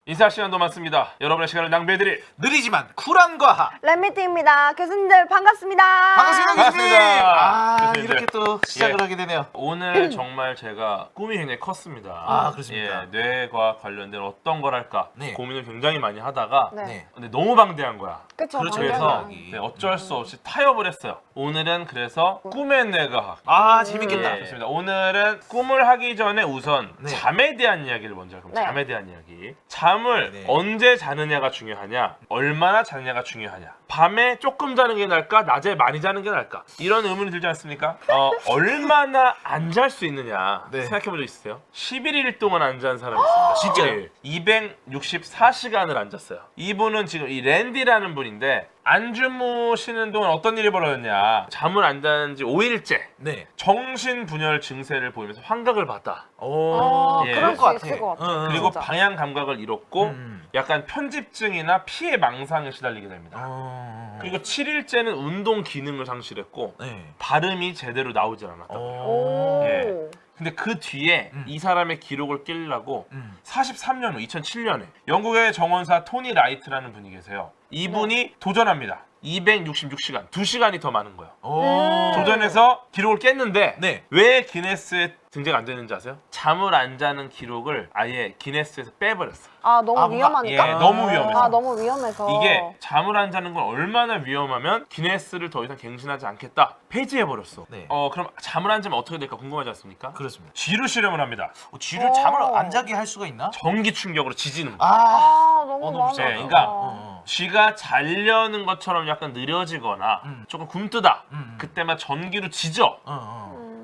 인사 시간도 많습니다. 여러분의 시간을 낭비해드릴 느리지만 쿨한 과학. 랩미팅입니다. 교수님들 반갑습니다. 반갑습니다, 교수님. 교수님들. 이렇게 또 시작을 예. 하게 되네요. 오늘 정말 제가 꿈이 굉장히 컸습니다. 아, 그렇습니까? 예, 뇌과 관련된 어떤 걸 할까 네. 고민을 굉장히 많이 하다가 네. 네. 근데 너무 방대한 거야. 그쵸. 그렇죠. 그래서 방금. 네, 어쩔 수 없이 타협을 했어요. 오늘은 그래서 꿈의 뇌과학. 아, 재밌겠다. 예, 좋습니다. 오늘은 꿈을 하기 전에 우선 네. 잠에 대한 이야기를 먼저 할 겁니다. 네. 잠에 대한 이야기. 잠을 네. 언제 자느냐가 중요하냐, 얼마나 자느냐가 중요하냐. 밤에 조금 자는 게 나을까, 낮에 많이 자는 게 나을까? 이런 의문이 들지 않습니까? 얼마나 안 잘 수 있느냐 네. 생각해 본 적 있으세요? 11일 동안 안 잔 사람이 있습니다. 진짜요? 264시간을 안 잤어요. 이분은 지금 이 랜디라는 분인데 안 주무시는 동안 어떤 일이 벌어졌냐. 잠을 안 자는 지 5일째 네. 정신분열 증세를 보이면서 환각을 봤다. 오, 예. 그럴 것 수 있을 것 같아요. 그리고 진짜. 방향 감각을 잃었고 음. 약간 편집증이나 피해 망상에 시달리게 됩니다. 그리고 7일째는 운동 기능을 상실했고 네. 발음이 제대로 나오질 않았다. 오. 예. 근데 그 뒤에 이 사람의 기록을 깨려고 43년 후 2007년에 영국의 정원사 토니 라이트라는 분이 계세요. 이분이 도전합니다. 266시간, 2시간이 더 많은 거예요. 도전해서 기록을 깼는데 네. 왜 기네스에 등재가 안 되는지 아세요? 잠을 안 자는 기록을 아예 기네스에서 빼버렸어. 아 너무 아, 뭔가- 위험하니까? 예, 너무 위험해서. 아 너무 위험해서. 이게 잠을 안 자는 건 얼마나 위험하면 기네스를 더 이상 갱신하지 않겠다. 폐지해버렸어. 네. 그럼 잠을 안 자면 어떻게 될까 궁금하지 않습니까? 그렇습니다. 쥐루 실험을 합니다. 쥐를 잠을 안 자게 할 수가 있나? 전기 충격으로 지지는 거야. 아, 아 너무 너무 마음이 불쌍하다. 네, 아프다. 그러니까 쥐가 자려는 것처럼 약간 느려지거나 조금 굼뜨다. 그때만 전기로 지져.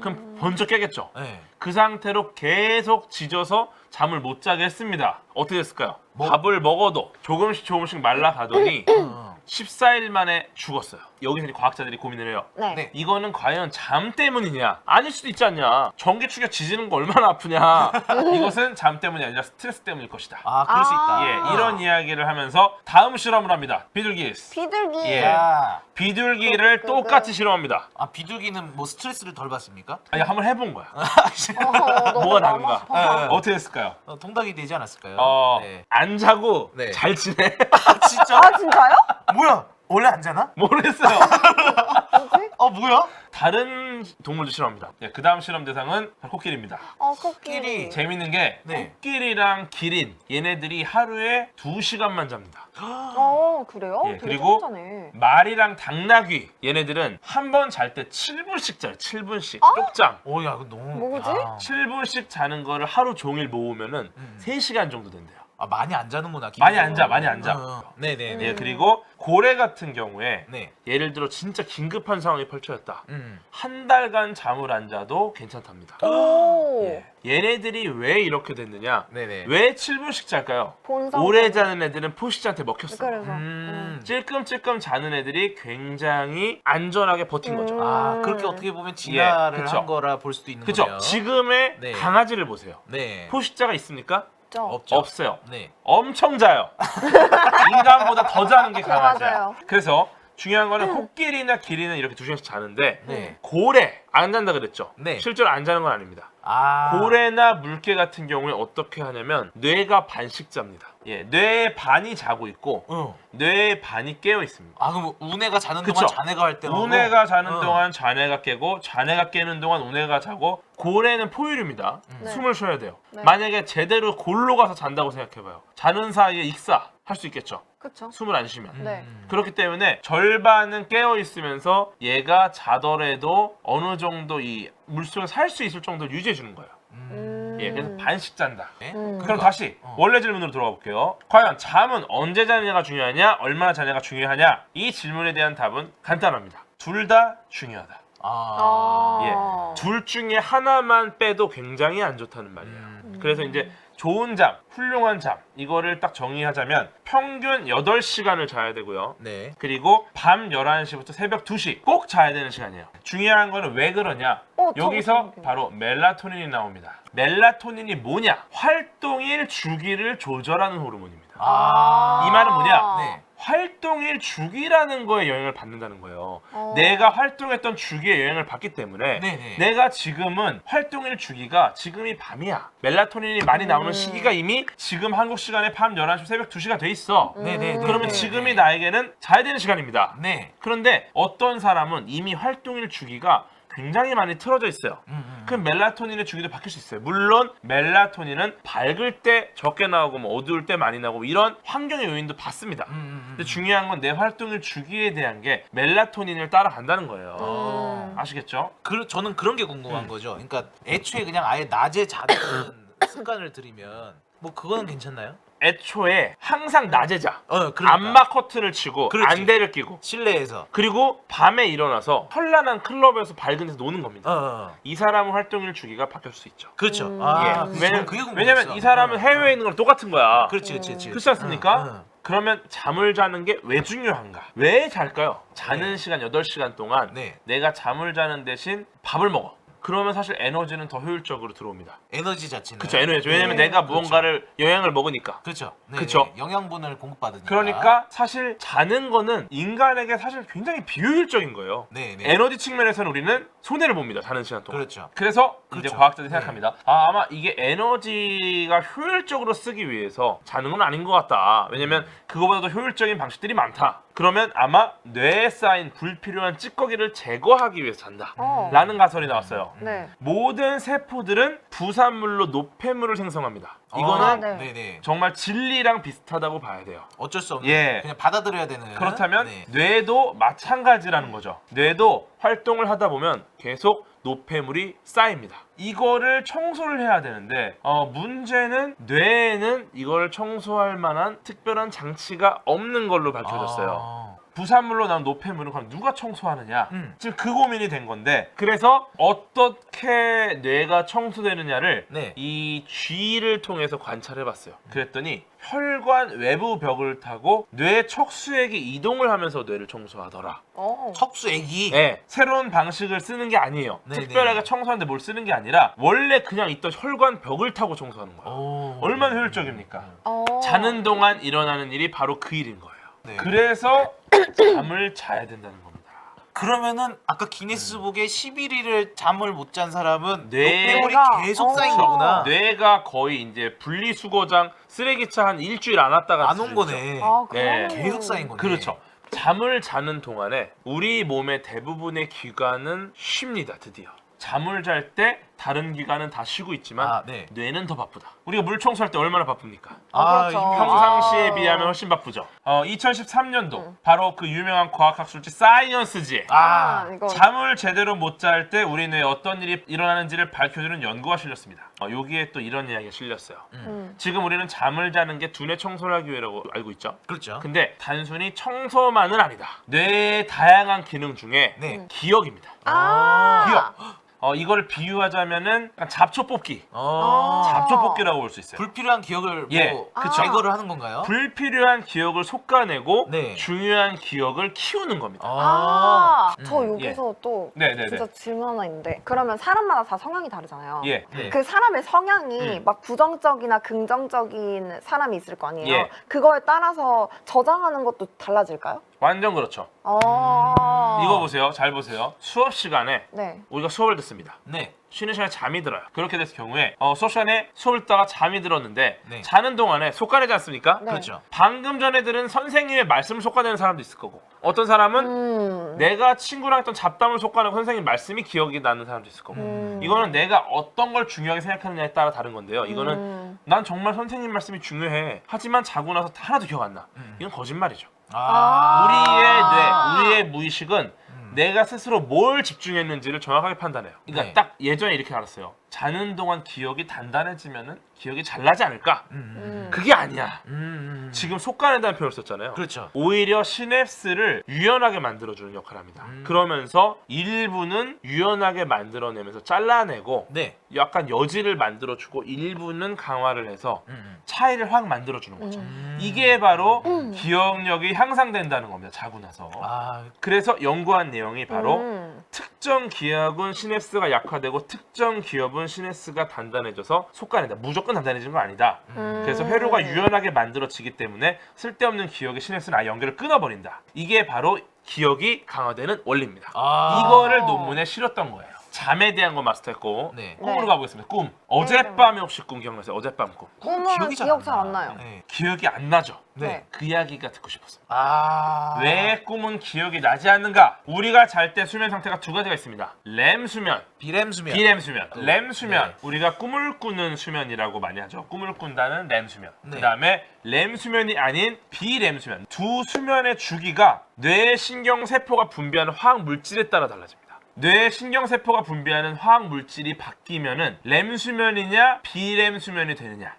그럼 번쩍 깨겠죠. 네. 그 상태로 계속 지져서 잠을 못 자게 했습니다. 어떻게 됐을까요? 뭐? 밥을 먹어도 조금씩 말라가더니 14일 만에 죽었어요. 여기서 이제 과학자들이 고민을 해요. 네. 네. 이거는 과연 잠 때문이냐? 아닐 수도 있지 않냐? 전기 충격 지지는 거 얼마나 아프냐? 이것은 잠 때문이 아니라 스트레스 때문일 것이다. 아, 그럴 수 있다. 예, 이런 이야기를 하면서 다음 실험을 합니다. 비둘기. 비둘기. 예. 야. 비둘기를 그, 똑같이 실험합니다. 아, 비둘기는 뭐 스트레스를 덜 받습니까? 아니 한번 해본 거야. 너무 뭐가 마음 다른가? 아파. 어떻게 했을까요? 통닭이 되지 않았을까요? 네. 안 자고 네. 잘 지내? 아, 진짜? 아 진짜요? 뭐야? 원래 안 자나? 모르겠어요. 뭐지? 뭐야? 다른 동물도 실험합니다. 예, 그 다음 실험 대상은 바로 코끼리입니다. 코끼리. 재밌는 게 네. 코끼리랑 기린 얘네들이 하루에 2시간만 잡니다. 그래요? 예, 되게 그리고 천천해. 말이랑 당나귀 얘네들은 한 번 잘 때 7분씩 자요. 7분씩. 쪽잠. 오, 야, 그 너무. 뭐지? 야. 7분씩 자는 거를 하루 종일 모으면은 3시간 정도 된대요. 아, 많이 안 자는구나. 많이 안 자, 많이 안 자. 네네. 예, 그리고 고래 같은 경우에 네. 예를 들어 진짜 긴급한 상황이 펼쳐졌다. 음. 한 달간 잠을 안 자도 괜찮답니다. 오. 예. 얘네들이 왜 이렇게 됐느냐? 네네. 왜 7분씩 잘까요? 본성. 오래 자는 애들은 포식자한테 먹혔어. 그래서. 찔끔찔끔 자는 애들이 굉장히 안전하게 버틴 거죠. 아, 그렇게 어떻게 보면 진화를 그쵸. 한 거라 볼 수도 있는 그죠? 거네요. 지금의 네. 강아지를 보세요. 네. 포식자가 있습니까? 없죠. 없어요. 네. 엄청 자요. 인간보다 더 자는 게 강아지야. 맞아요. 그래서 중요한 거는 코끼리나 기린은 이렇게 2시간씩 자는데 네. 고래 안 잔다 그랬죠? 네. 실제로 안 자는 건 아닙니다. 아. 고래나 물개 같은 경우에 어떻게 하냐면 뇌가 반씩 잡니다. 예, 뇌의 반이 자고 있고 뇌의 반이 깨어 있습니다. 아, 그럼 우네가 자는 그쵸. 동안 자네가 할 때는 우네가 자는 동안 자네가 깨고 자네가 깨는 동안 우네가 자고 고래는 포유류입니다. 네. 숨을 쉬어야 돼요. 네. 만약에 제대로 골로 가서 잔다고 생각해봐요. 자는 사이에 익사 할 수 있겠죠. 그쵸. 숨을 안 쉬면. 네. 그렇기 때문에 절반은 깨어 있으면서 얘가 자더라도 어느 정도 이 물속에 살 수 있을 정도를 유지해 주는 거예요. 예, 그래서 반씩 잔다. 그럼 다시 원래 질문으로 돌아가 볼게요. 과연 잠은 언제 자느냐가 중요하냐, 얼마나 자느냐가 중요하냐? 이 질문에 대한 답은 간단합니다. 둘 다 중요하다. 아. 예, 둘 중에 하나만 빼도 굉장히 안 좋다는 말이에요. 그래서 이제 좋은 잠, 훌륭한 잠 이거를 딱 정의하자면 평균 8시간을 자야 되고요. 네. 그리고 밤 11시부터 새벽 2시 꼭 자야 되는 시간이에요. 중요한 거는 왜 그러냐? 여기서 바로 멜라토닌이 나옵니다. 멜라토닌이 뭐냐? 활동일 주기를 조절하는 호르몬입니다. 아. 이 말은 뭐냐? 네. 활동일 주기라는 거에 영향을 받는다는 거예요. 어. 내가 활동했던 주기에 영향을 받기 때문에 네네. 내가 지금은 활동일 주기가 지금이 밤이야. 멜라토닌이 많이 나오는 시기가 이미 지금 한국 시간에 밤 11시 새벽 2시가 돼 있어. 네네. 그러면 지금이 나에게는 자야 되는 시간입니다. 네. 그런데 어떤 사람은 이미 활동일 주기가 굉장히 많이 틀어져 있어요. 그럼 멜라토닌의 주기도 바뀔 수 있어요. 물론 멜라토닌은 밝을 때 적게 나오고 뭐 어두울 때 많이 나오고 이런 환경의 요인도 받습니다. 근데 중요한 건 내 활동일 주기에 대한 게 멜라토닌을 따라간다는 거예요. 아시겠죠? 저는 그런 게 궁금한 거죠. 그러니까 애초에 그냥 아예 낮에 자는 습관을 들이면 뭐 그거는 괜찮나요? 애초에 항상 낮에 자. 그러니까. 안마 커튼을 치고 그렇지. 안대를 끼고 실내에서. 그리고 밤에 일어나서 현란한 클럽에서 밝은 데서 노는 겁니다. 이 사람은 활동일 주기가 바뀔 수 있죠. 그렇죠. 예. 저는 그게 궁금했어. 왜냐면 이 사람은 해외에 있는 거랑 똑같은 거야. 그렇지. 그렇지 않습니까? 그러면 잠을 자는 게 왜 중요한가? 왜 잘까요? 자는 네. 시간 8시간 동안 네. 내가 잠을 자는 대신 밥을 먹어. 그러면 사실 에너지는 더 효율적으로 들어옵니다. 에너지 자체는. 그렇죠. 에너지. 왜냐면 내가 무언가를 영양을 먹으니까. 그렇죠. 네, 그쵸. 네. 영양분을 공급받으니까. 그러니까 사실 자는 거는 인간에게 사실 굉장히 비효율적인 거예요. 네, 네. 에너지 측면에서는 우리는 손해를 봅니다. 자는 시간 동안. 그렇죠. 그래서 이제 그렇죠. 과학자들이 네. 생각합니다. 아마 이게 에너지가 효율적으로 쓰기 위해서 자는 건 아닌 것 같다. 왜냐면 그거보다도 효율적인 방식들이 많다. 그러면 아마 뇌에 쌓인 불필요한 찌꺼기를 제거하기 위해서 잔다. 라는 가설이 나왔어요. 네. 모든 세포들은 부산물로 노폐물을 생성합니다. 이거는 네. 네네. 정말 진리랑 비슷하다고 봐야 돼요. 어쩔 수 없는. 예. 그냥 받아들여야 되는. 그렇다면 네. 뇌도 마찬가지라는 거죠. 뇌도 활동을 하다 보면 계속 노폐물이 쌓입니다. 이거를 청소를 해야 되는데 문제는 뇌에는 이걸 청소할 만한 특별한 장치가 없는 걸로 밝혀졌어요. 부산물로 나온 노폐물은 그럼 누가 청소하느냐? 지금 그 고민이 된 건데 그래서 어떻게 뇌가 청소되느냐를 네. 이 쥐를 통해서 관찰해봤어요. 그랬더니 혈관 외부 벽을 타고 뇌 척수액이 이동을 하면서 뇌를 청소하더라. 척수액이. 네, 새로운 방식을 쓰는 게 아니에요. 네네. 특별하게 청소하는데 뭘 쓰는 게 아니라 원래 그냥 있던 혈관 벽을 타고 청소하는 거예요. 얼마나 효율적입니까? 자는 동안 일어나는 일이 바로 그 일인 거예요. 네. 그래서 잠을 자야 된다는 겁니다. 그러면은 아까 기네스북에 11일을 잠을 못 잔 사람은 뇌가- 노폐물이 계속 쌓인 거구나. 뇌가 거의 이제 분리수거장 쓰레기차 한 일주일 안 왔다가 안 온 거네. 네. 계속 쌓인 거네. 그렇죠. 잠을 자는 동안에 우리 몸의 대부분의 기관은 쉽니다. 드디어. 잠을 잘 때 다른 기관은 다 쉬고 있지만 네. 뇌는 더 바쁘다. 우리가 물 청소할 때 얼마나 바쁩니까? 그렇죠. 평상시에 비하면 훨씬 바쁘죠. 2013년도 바로 그 유명한 과학학술지 사이언스지에 이거 잠을 제대로 못 잘 때 우리 뇌에 어떤 일이 일어나는지를 밝혀주는 연구가 실렸습니다. 여기에 또 이런 이야기가 실렸어요. 지금 우리는 잠을 자는 게 두뇌 청소를 하기 위해라고 알고 있죠. 그렇죠. 근데 단순히 청소만은 아니다. 뇌의 다양한 기능 중에 네. 기억입니다. 기억. 이걸 비유하자면은 약간 잡초 뽑기. 잡초 뽑기라고 볼 수 있어요. 불필요한 기억을 예, 뭐 그쵸. 제거를 하는 건가요? 불필요한 기억을 솎아내고 네. 중요한 기억을 키우는 겁니다. 저 여기서 또 네네네. 진짜 질문 하나 있는데 그러면 사람마다 다 성향이 다르잖아요. 예. 네. 그 사람의 성향이 막 부정적이나 긍정적인 사람이 있을 거 아니에요. 예. 그거에 따라서 저장하는 것도 달라질까요? 완전 그렇죠. 이거 보세요. 잘 보세요. 수업 시간에 네. 우리가 수업을 듣습니다. 네. 쉬는 시간에 잠이 들어요. 그렇게 됐을 경우에 수업 시간에 수업을 듣다가 잠이 들었는데 네. 자는 동안에 솎아내지 않습니까? 네. 그렇죠. 방금 전에 들은 선생님의 말씀을 솎아내는 사람도 있을 거고 어떤 사람은 내가 친구랑 했던 잡담을 솎아내고 선생님 말씀이 기억이 나는 사람도 있을 거고 이거는 내가 어떤 걸 중요하게 생각하느냐에 따라 다른 건데요. 이거는 난 정말 선생님 말씀이 중요해. 하지만 자고 나서 하나도 기억 안 나. 이건 거짓말이죠. 우리의 무의식은 내가 스스로 뭘 집중했는지를 정확하게 판단해요. 그러니까 네. 딱 예전에 이렇게 알았어요. 자는 동안 기억이 단단해지면은 기억이 잘 나지 않을까? 그게 아니야. 지금 솎아낸다는 표현을 썼잖아요. 그렇죠. 오히려 시냅스를 유연하게 만들어주는 역할을 합니다. 그러면서 일부는 유연하게 만들어내면서 잘라내고 네. 약간 여지를 만들어주고 일부는 강화를 해서 차이를 확 만들어주는 거죠. 이게 바로 기억력이 향상된다는 겁니다. 자고 나서. 그래서 연구한 내용이 바로 특정 기업은 시냅스가 약화되고 특정 기업은 시냅스가 단단해져서 속간이다. 무조건 단단해지는 건 아니다. 그래서 회로가 유연하게 만들어지기 때문에 쓸데없는 기억의 시냅스는 아예 연결을 끊어버린다. 이게 바로 기억이 강화되는 원리입니다. 이거를 논문에 실었던 거예요. 잠에 대한 거 마스터했고 네. 꿈으로 네. 가보겠습니다. 꿈. 어젯밤에 혹시 꿈 기억나세요? 어젯밤 꿈. 꿈은 기억 잘 안 나요. 네. 기억이 안 나죠? 네. 그 이야기가 듣고 싶었습니다. 아. 왜 꿈은 기억이 나지 않는가? 우리가 잘 때 수면 상태가 두 가지가 있습니다. 렘 수면, 비렘 수면. 비렘 수면. 또, 렘 수면, 네. 우리가 꿈을 꾸는 수면이라고 많이 하죠. 꿈을 꾼다는 렘 수면. 네. 그다음에 렘 수면이 아닌 비렘 수면. 두 수면의 주기가 뇌 신경 세포가 분비하는 화학 물질에 따라 달라집니다. 뇌 신경세포가 분비하는 화학 물질이 바뀌면은 렘 수면이냐 비렘 수면이 되느냐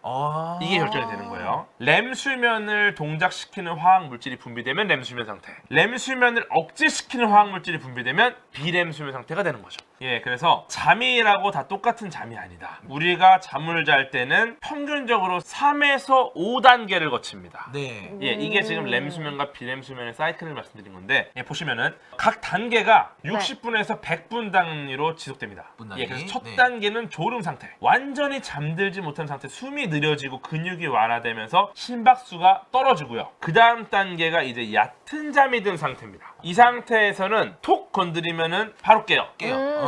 이게 결정이 되는 거예요. 렘 수면을 동작시키는 화학 물질이 분비되면 렘 수면 상태, 렘 수면을 억제시키는 화학 물질이 분비되면 비렘 수면 상태가 되는 거죠. 예, 그래서 잠이라고 다 똑같은 잠이 아니다. 우리가 잠을 잘 때는 평균적으로 3에서 5단계를 거칩니다. 네. 예, 이게 지금 렘 수면과 비렘 수면의 사이클을 말씀드린 건데, 예, 보시면은 각 단계가 60분에서 100분 단위로 지속됩니다. 단위? 예, 그래서 첫 네. 단계는 졸음 상태. 완전히 잠들지 못한 상태, 숨이 느려지고 근육이 완화되면서 심박수가 떨어지고요. 그 다음 단계가 이제 얕은 잠이 든 상태입니다. 이 상태에서는 톡 건드리면은 바로 깨요.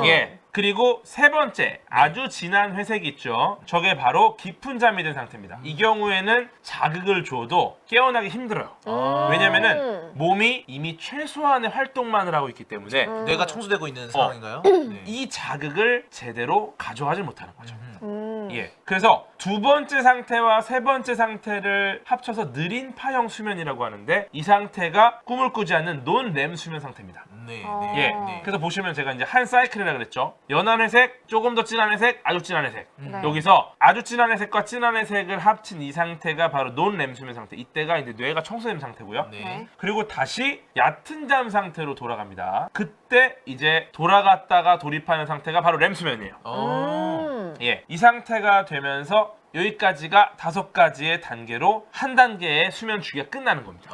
예. 그리고 세 번째, 아주 진한 회색이 있죠. 저게 바로 깊은 잠이 든 상태입니다. 이 경우에는 자극을 줘도 깨어나기 힘들어요. 왜냐면은 몸이 이미 최소한의 활동만을 하고 있기 때문에 뇌가 청소되고 있는 상황인가요? 네. 이 자극을 제대로 가져가지 못하는 거죠. 예. 그래서 두 번째 상태와 세 번째 상태를 합쳐서 느린 파형 수면이라고 하는데, 이 상태가 꿈을 꾸지 않는 논렘 수면 상태입니다. 네. 예. 네. 그래서 보시면 제가 이제 한 사이클이라 그랬죠. 연한 회색, 조금 더 진한 회색, 아주 진한 회색. 네. 여기서 아주 진한 회색과 진한 회색을 합친 이 상태가 바로 논렘 수면 상태. 이때가 이제 뇌가 청소된 상태고요. 네. 네. 그리고 다시 얕은 잠 상태로 돌아갑니다. 그때 이제 돌아갔다가 돌입하는 상태가 바로 렘 수면이에요. 예, 이 상태가 되면서 여기까지가 5가지의 단계로 한 단계의 수면 주기가 끝나는 겁니다.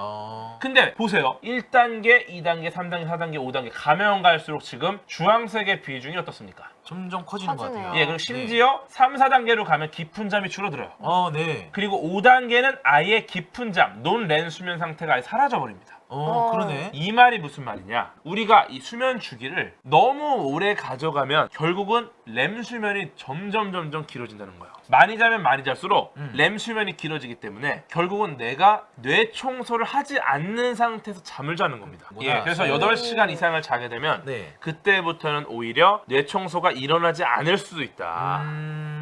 근데 보세요. 1단계, 2단계, 3단계, 4단계, 5단계 가면 갈수록 지금 주황색의 비중이 어떻습니까? 점점 커지는 것 커지네요. 같아요. 예, 그리고 심지어 3, 4단계로 가면 깊은 잠이 줄어들어요. 네. 그리고 5단계는 아예 깊은 잠, 논렘 수면 상태가 아예 사라져 버립니다. 그러네. 이 말이 무슨 말이냐? 우리가 이 수면 주기를 너무 오래 가져가면 결국은 렘 수면이 점점 길어진다는 거예요. 많이 자면 많이 잘수록 렘 수면이 길어지기 때문에 결국은 내가 뇌 청소를 하지 않는 상태에서 잠을 자는 겁니다. 예, 그래서 8시간 이상을 자게 되면 네. 그때부터는 오히려 뇌 청소가 일어나지 않을 수도 있다.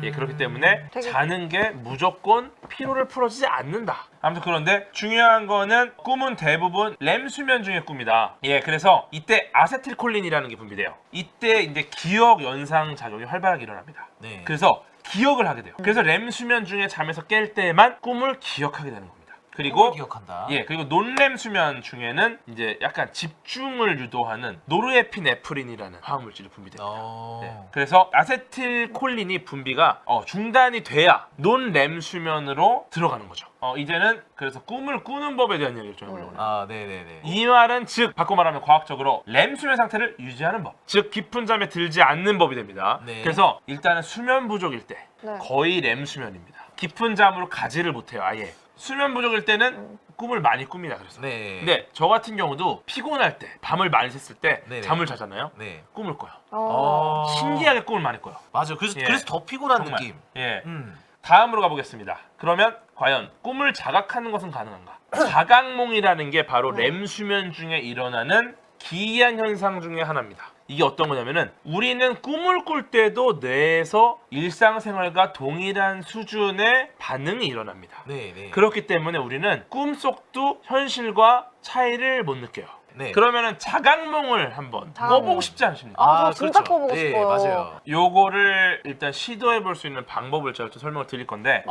예, 그렇기 때문에 되게- 자는 게 무조건 피로를 풀어주지 않는다. 아무튼 그런데 중요한 거는 꿈은 대부분 렘 수면 중의 꿈이다. 예, 그래서 이때 아세틸콜린이라는 게 분비돼요. 이때 이제 기억 연상 작용이 활발하게 일어납니다. 네. 그래서 기억을 하게 돼요. 그래서 렘 수면 중에 잠에서 깰 때만 꿈을 기억하게 되는 겁니다. 그리고 꿈을 기억한다. 예, 그리고 논렘 수면 중에는 이제 약간 집중을 유도하는 노르에피네프린이라는 화학 물질이 분비됩니다. 네, 그래서 아세틸콜린이 분비가 중단이 돼야 논렘 수면으로 들어가는 거죠. 이제는 그래서 꿈을 꾸는 법에 대한 얘기를 좀 해보려고 해요. 네네네. 이 말은 즉 바꿔 말하면 과학적으로 렘 수면 상태를 유지하는 법, 즉 깊은 잠에 들지 않는 법이 됩니다. 네. 그래서 일단은 수면 부족일 때 네. 거의 렘 수면입니다. 깊은 잠으로 가지를 못해요. 아예 수면 부족일 때는 꿈을 많이 꿉니다. 그래서 네. 근데 저 같은 경우도 피곤할 때 밤을 많이 샜을 때 네네. 잠을 자잖아요. 네. 꿈을 꿔요. 신기하게 신기하게 꿈을 많이 꿔요. 맞아. 그래서 예. 그래서 더 피곤한 정말. 느낌. 예. 음. 다음으로 가보겠습니다. 그러면 과연 꿈을 자각하는 것은 가능한가? 자각몽이라는 게 바로 네. 렘 수면 중에 일어나는 기이한 현상 중에 하나입니다. 이게 어떤 거냐면은 우리는 꿈을 꿀 때도 뇌에서 일상생활과 동일한 수준의 반응이 일어납니다. 네. 그렇기 때문에 우리는 꿈속도 현실과 차이를 못 느껴요. 네. 그러면은 자각몽을 한번 자각몽. 꿔보고 싶지 않으십니까? 저 진짜 꿔보고 네, 싶어요. 맞아요. 요거를 일단 시도해 볼 수 있는 방법을 제가 좀 설명을 드릴 건데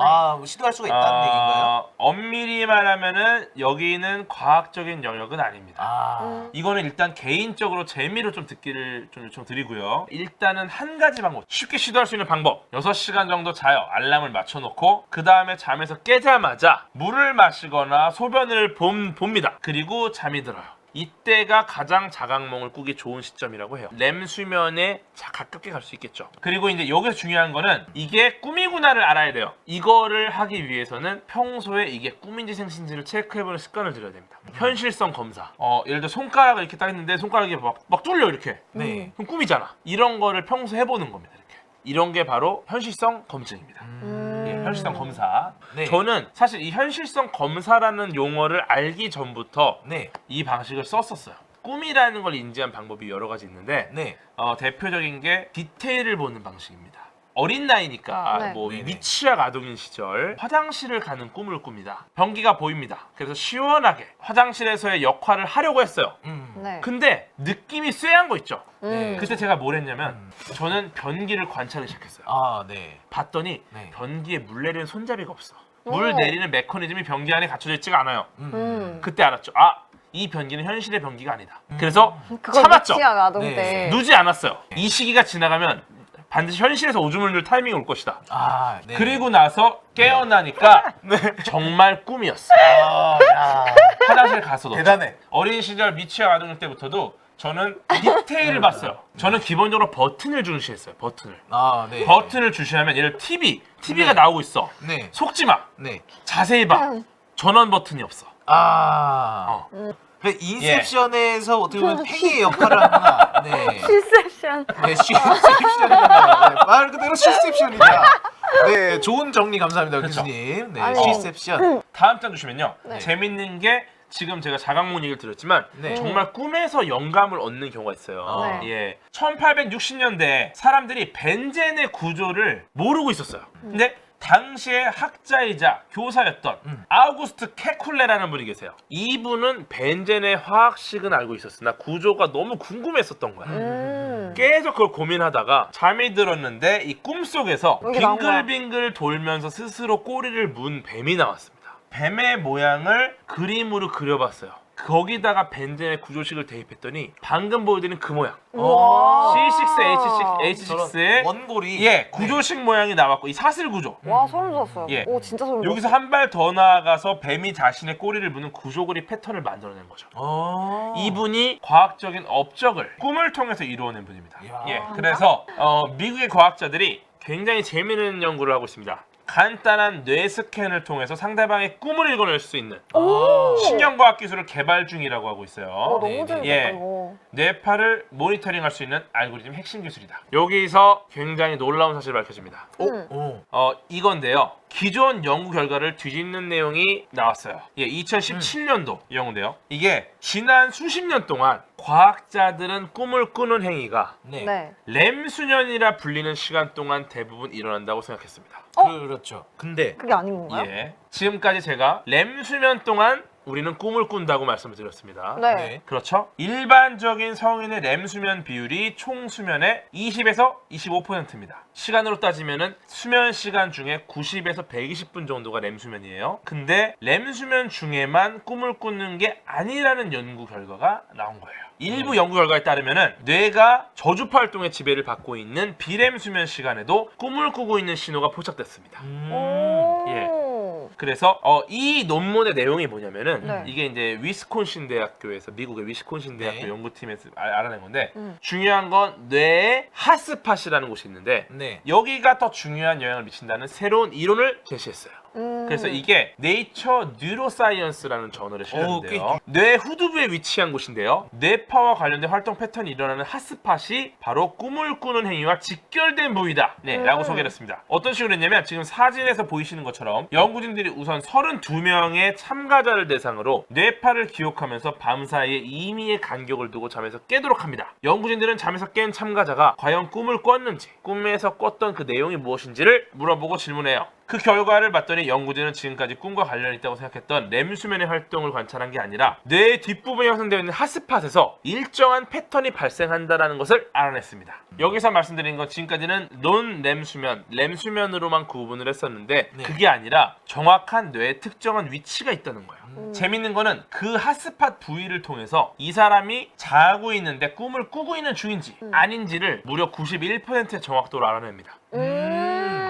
시도할 수가 있다는 얘기인가요? 엄밀히 말하면은 여기는 과학적인 영역은 아닙니다. 이거는 일단 개인적으로 재미로 좀 듣기를 좀 요청드리고요. 일단은 한 가지 방법, 쉽게 시도할 수 있는 방법. 6시간 정도 자요. 알람을 맞춰놓고 그 다음에 잠에서 깨자마자 물을 마시거나 소변을 봅니다. 그리고 잠이 들어요. 이때가 가장 자각몽을 꾸기 좋은 시점이라고 해요. 렘 수면에 가깝게 갈 수 있겠죠. 그리고 이제 여기서 중요한 거는 이게 꿈이구나를 알아야 돼요. 이거를 하기 위해서는 평소에 이게 꿈인지 생신지를 체크해보는 습관을 들여야 됩니다. 현실성 검사. 예를 들어 손가락을 이렇게 딱 했는데 손가락이 막 뚫려 이렇게. 네. 그럼 꿈이잖아. 이런 거를 평소 해보는 겁니다. 이렇게. 이런 게 바로 현실성 검증입니다. 예, 현실성 검사. 네. 저는 사실 이 현실성 검사라는 용어를 알기 전부터 네. 이 방식을 썼었어요. 꿈이라는 걸 인지한 방법이 여러 가지 있는데 네. 대표적인 게 디테일을 보는 방식입니다. 어린 나이니까 네. 뭐 네네. 미취학 아동인 시절 화장실을 가는 꿈을 꿉니다. 변기가 보입니다. 그래서 시원하게 화장실에서의 역할을 하려고 했어요. 네. 근데 느낌이 쎄한 거 있죠. 네. 그때 제가 뭘 했냐면 저는 변기를 관찰을 시작했어요. 아, 네. 봤더니 네. 변기에 물 내리는 손잡이가 없어. 오. 물 내리는 메커니즘이 변기 안에 갖춰져 있지가 않아요. 그때 알았죠. 이 변기는 현실의 변기가 아니다. 그래서 그걸 참았죠. 미취학 아동 네. 때. 누지 않았어요. 이 시기가 지나가면 반드시 현실에서 오줌을 누를 타이밍이 올 것이다. 아, 네. 그리고 나서 깨어나니까 정말 꿈이었어. 아, 야. 화장실 가서도. 대단해. 어린 시절 미취학 아동일 때부터도 저는 디테일을 봤어요. 저는 기본적으로 버튼을 중시했어요. 버튼을. 아, 네. 버튼을 주시하면 예를 들어 TV가 네. 나오고 있어. 네. 속지 마. 네. 자세히 봐. 전원 버튼이 없어. 아. 그 인셉션에서 어떻게 보면 팽이의 역할을 하구나. 네. 실셉션. 네, 시셉션이다. 네, 말 그대로 시셉션이다. 네, 좋은 정리 감사합니다, 그렇죠. 교수님. 네, 아니, 시셉션. 다음 장 주시면요. 네. 재밌는 게 지금 제가 자각몽 얘기를 드렸지만 네. 정말 꿈에서 영감을 얻는 경우가 있어요. 네. 예. 1860년대에 사람들이 벤젠의 구조를 모르고 있었어요. 근데 당시에 학자이자 교사였던 아우구스트 케쿨레라는 분이 계세요. 이분은 벤젠의 화학식은 알고 있었으나 구조가 너무 궁금했었던 거야. 계속 그걸 고민하다가 잠이 들었는데 이 꿈속에서 여기 나온 거야. 빙글빙글 돌면서 스스로 꼬리를 문 뱀이 나왔습니다. 뱀의 모양을 그림으로 그려봤어요. 거기다가 벤젠의 구조식을 대입했더니 방금 보여드린 그 모양. 우와. C6H6의 원골이. 예, 구조식 모양이 나왔고 이 사슬 구조. 와, 소름 돋았어요. 예. 오, 진짜 소름 돋았어요. 여기서 한 발 더 나아가서 뱀이 자신의 꼬리를 무는 구조그리 패턴을 만들어낸 거죠. 어. 이분이 과학적인 업적을 꿈을 통해서 이루어낸 분입니다. 이야. 예, 그래서 미국의 과학자들이 굉장히 재미있는 연구를 하고 있습니다. 간단한 뇌 스캔을 통해서 상대방의 꿈을 읽어낼 수 있는 오. 신경과학 기술을 개발 중이라고 하고 있어요. 너무 네, 네. 재밌다, 예. 이거. 뇌파를 모니터링할 수 있는 알고리즘 핵심 기술이다. 여기서 굉장히 놀라운 사실이 밝혀집니다. 오. 이건데요. 기존 연구 결과를 뒤집는 내용이 나왔어요. 예, 2017년도 연구인데요. 이게 지난 수십 년 동안 과학자들은 꿈을 꾸는 행위가 네. 네. 렘 수면이라 불리는 시간 동안 대부분 일어난다고 생각했습니다. 그렇죠. 근데 그게 아닌 건가요? 예, 지금까지 제가 렘 수면 동안 우리는 꿈을 꾼다고 말씀을 드렸습니다. 네. 네. 그렇죠. 일반적인 성인의 렘 수면 비율이 총 수면의 20에서 25%입니다. 시간으로 따지면은 수면 시간 중에 90에서 120분 정도가 렘 수면이에요. 근데 렘 수면 중에만 꿈을 꾸는 게 아니라는 연구 결과가 나온 거예요. 일부 연구 결과에 따르면은 뇌가 저주파 활동의 지배를 받고 있는 비렘 수면 시간에도 꿈을 꾸고 있는 신호가 포착됐습니다. 오. 예. 그래서 이 논문의 내용이 뭐냐면은 네. 이게 이제 위스콘신 대학교에서 미국의 위스콘신 대학교 네. 연구팀에서 알아낸 건데 중요한 건 뇌의 핫스팟이라는 곳이 있는데 네. 여기가 더 중요한 영향을 미친다는 새로운 이론을 제시했어요. 그래서 이게 네이처 뉴로사이언스라는 저널에 실렸는데요. 뇌 후두부에 위치한 곳인데요. 뇌파와 관련된 활동 패턴이 일어나는 핫스팟이 바로 꿈을 꾸는 행위와 직결된 부위다. 네, 라고 소개를 했습니다. 어떤 식으로 했냐면 지금 사진에서 보이시는 것처럼 연구진들이 우선 32명의 참가자를 대상으로 뇌파를 기억하면서 밤사이에 임의의 간격을 두고 잠에서 깨도록 합니다. 연구진들은 잠에서 깬 참가자가 과연 꿈을 꿨는지, 꿈에서 꿨던 그 내용이 무엇인지를 물어보고 질문해요. 그 결과를 봤더니 연구진은 지금까지 꿈과 관련이 있다고 생각했던 렘 수면의 활동을 관찰한 게 아니라 뇌의 뒷부분에 형성되어 있는 핫스팟에서 일정한 패턴이 발생한다는 것을 알아냈습니다. 여기서 말씀드린 건 지금까지는 논-렘 수면, 렘 수면으로만 구분을 했었는데 네. 그게 아니라 정확한 뇌의 특정한 위치가 있다는 거예요. 재밌는 거는 그 핫스팟 부위를 통해서 이 사람이 자고 있는데 꿈을 꾸고 있는 중인지 아닌지를 무려 91%의 정확도로 알아냅니다.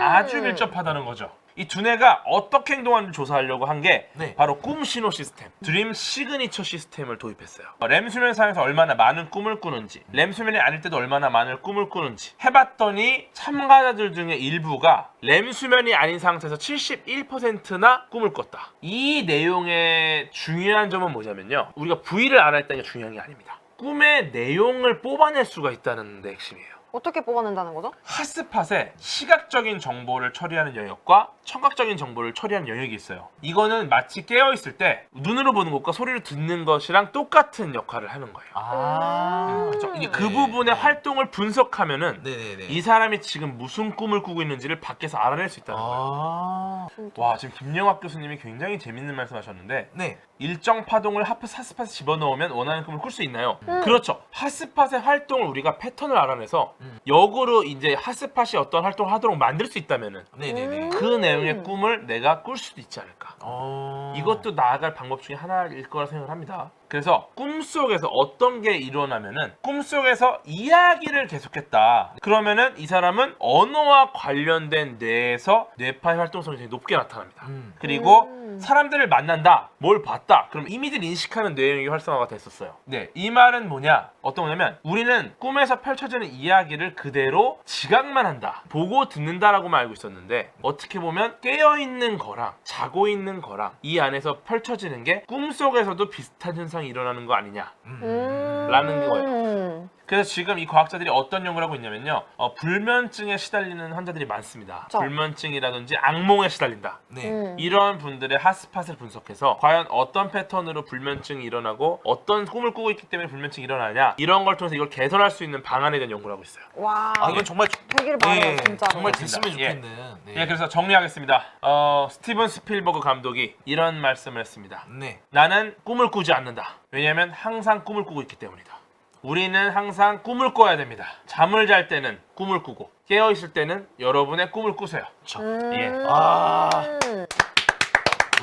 아주 밀접하다는 거죠. 이 두뇌가 어떻게 행동하는지 조사하려고 한 게 네. 바로 꿈 신호 시스템, 드림 시그니처 시스템을 도입했어요. 렘 수면 상에서 얼마나 많은 꿈을 꾸는지, 렘 수면이 아닐 때도 얼마나 많은 꿈을 꾸는지 해봤더니 참가자들 중에 일부가 렘 수면이 아닌 상태에서 71%나 꿈을 꿨다. 이 내용의 중요한 점은 뭐냐면요, 우리가 부위를 알아냈다는 게 중요한 게 아닙니다. 꿈의 내용을 뽑아낼 수가 있다는 데 핵심이에요. 어떻게 뽑아낸다는 거죠? 핫스팟에 시각적인 정보를 처리하는 영역과 청각적인 정보를 처리하는 영역이 있어요. 이거는 마치 깨어있을 때 눈으로 보는 것과 소리로 듣는 것이랑 똑같은 역할을 하는 거예요. 그렇죠? 이게 그 네, 부분의 네. 활동을 분석하면은 네네네. 이 사람이 지금 무슨 꿈을 꾸고 있는지를 밖에서 알아낼 수 있다는 거예요. 와, 지금 김영학 교수님이 굉장히 재밌는 말씀하셨는데 네. 일정 파동을 핫스팟에 집어넣으면 원하는 꿈을 꿀 수 있나요? 그렇죠. 핫스팟의 활동을 우리가 패턴을 알아내서 역으로 이제 핫스팟이 어떤 활동을 하도록 만들 수 있다면은 네네네. 그 내용의 꿈을 내가 꿀 수도 있지 않을까. 어. 이것도 나아갈 방법 중에 하나일 거라 생각을 합니다. 그래서 꿈속에서 어떤 게 일어나면은 꿈속에서 이야기를 계속했다. 그러면은 이 사람은 언어와 관련된 뇌에서 뇌파의 활동성이 되게 높게 나타납니다. 그리고 사람들을 만난다, 뭘 봤다, 그럼 이미지를 인식하는 뇌 영역이 활성화가 됐었어요. 네, 이 말은 뭐냐? 어떤 거냐면 우리는 꿈에서 펼쳐지는 이야기를 그대로 지각만 한다, 보고 듣는다라고만 알고 있었는데 어떻게 보면 깨어있는 거랑 자고 있는 거랑 이 안에서 펼쳐지는 게 꿈속에서도 비슷한 현상이 일어나는 거 아니냐 라는 거예요. 그래서 지금 이 과학자들이 어떤 연구를 하고 있냐면요, 불면증에 시달리는 환자들이 많습니다. 그쵸. 불면증이라든지 악몽에 시달린다. 네. 이런 분들의 핫스팟을 분석해서 과연 어떤 패턴으로 불면증이 일어나고 어떤 꿈을 꾸고 있기 때문에 불면증이 일어나냐, 이런 걸 통해서 이걸 개선할 수 있는 방안에 대한 연구를 하고 있어요. 와. 아 이건 정말 되기를 바래요, 예, 진짜로. 정말 됐으면 예. 좋겠는. 네. 예, 그래서 정리하겠습니다. 스티븐 스필버그 감독이 이런 말씀을 했습니다. 네. 나는 꿈을 꾸지 않는다. 왜냐하면 항상 꿈을 꾸고 있기 때문이다. 우리는 항상 꿈을 꿔야 됩니다. 잠을 잘 때는 꿈을 꾸고 깨어있을 때는 여러분의 꿈을 꾸세요. 예. 아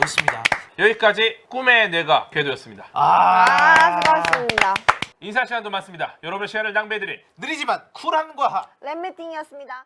멋있습니다. 여기까지 꿈의 뇌가 궤도였습니다. 수고하셨습니다. 인사 시간도 많습니다. 여러분의 시간을 낭비해드릴 느리지만 쿨한 과학. 랩미팅이었습니다.